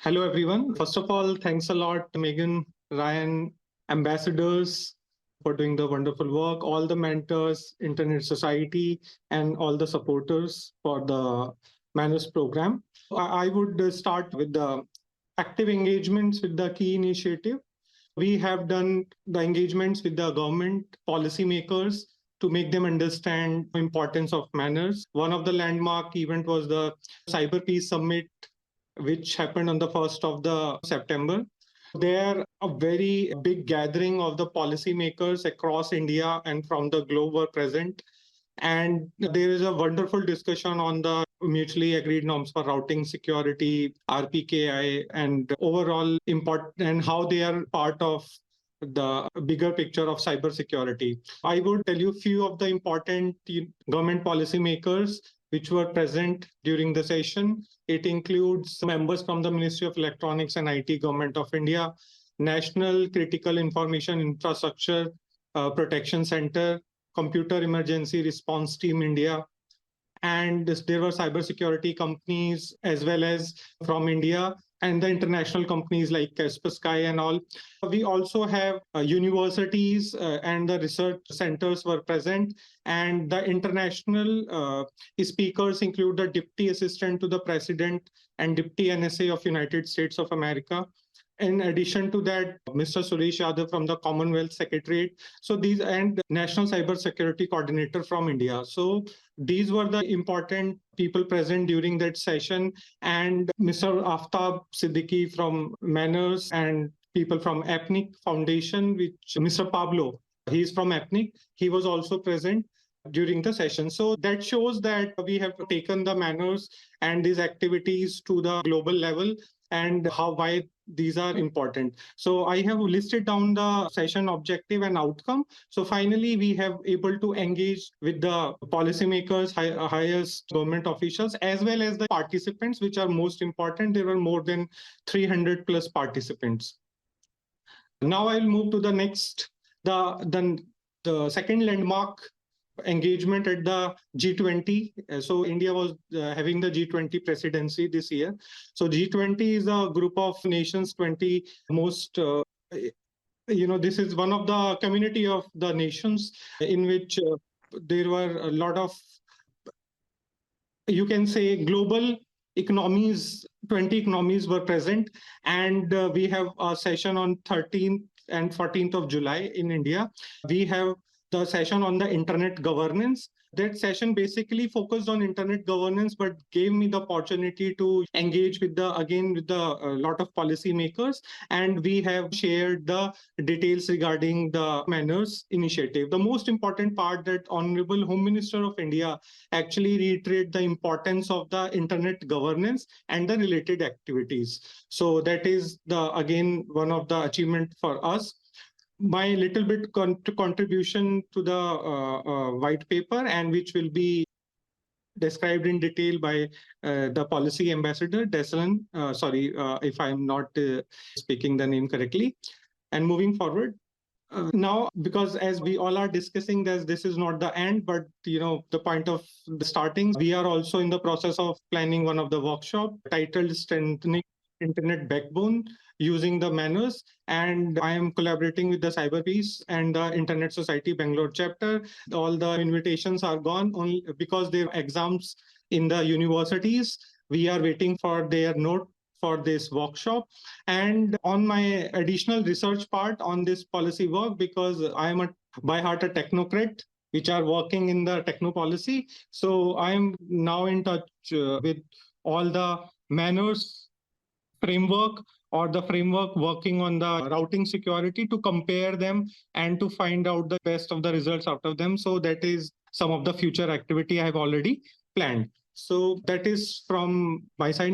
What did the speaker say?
Hello, everyone. First of all, thanks a lot, Megan, Ryan, ambassadors for doing the wonderful work, all the mentors, Internet Society, and all the supporters for the MANRS program. I would start with the active engagements with the key initiative. We have done the engagements with the government policymakers to make them understand the importance of manners. One of the landmark event was the Cyber Peace Summit, which happened on the 1st of the September. There, a very big gathering of the policymakers across India and from the globe were present. And there is a wonderful discussion on the mutually agreed norms for routing security, RPKI, and overall important and how they are part of the bigger picture of cybersecurity. I would tell you a few of the important government policymakers which were present during the session. It includes members from the Ministry of Electronics and IT, Government of India, National Critical Information Infrastructure Protection Center, Computer Emergency Response Team India, and there were cybersecurity companies as well as from India and the international companies like Kaspersky and all. We also have universities and the research centers were present, and the international speakers include the Deputy Assistant to the President and Deputy NSA of United States of America. In addition to that, Mr. Suresh Yadav from the Commonwealth Secretariat. So these and National Cyber Security Coordinator from India. So these were the important people present during that session. And Mr. Aftab Siddiqui from MANRS and people from APNIC Foundation, which Mr. Pablo, he's from APNIC. He was also present during the session. So that shows that we have taken the manners and these activities to the global level and why these are important. So I have listed down the session objective and outcome. So finally, we have able to engage with the policymakers, highest government officials, as well as the participants, which are most important. There were more than 300 plus participants. Now I'll move to the next, the second landmark engagement at the G20. So India was having the G20 presidency this year. So G20 is a group of nations, 20 most, this is one of the community of the nations in which there were a lot of, you can say, global economies, 20 economies were present. And we have a session on 13th and 14th of July in India. We have the session on the internet governance. That session basically focused on internet governance, but gave me the opportunity to engage with a lot of policymakers. And we have shared the details regarding the MANRS initiative. The most important part that Honorable Home Minister of India actually reiterated the importance of the internet governance and the related activities. So that is again one of the achievement for us. My little bit contribution to the white paper, and which will be described in detail by the policy ambassador, Desalan. Sorry if I'm not speaking the name correctly. And moving forward, now, because as we all are discussing this is not the end, but the point of the starting, we are also in the process of planning one of the workshop titled Strengthening Internet Backbone using the MANRS, and I am collaborating with the Cyber Peace and the Internet Society Bangalore chapter. All the invitations are gone only because there are exams in the universities. We are waiting for their note for this workshop. And on my additional research part on this policy work, because I am by heart a technocrat, which are working in the techno policy. So I am now in touch with all the MANRS framework or the framework working on the routing security to compare them and to find out the best of the results out of them. So that is some of the future activity I have already planned. So that is from my side.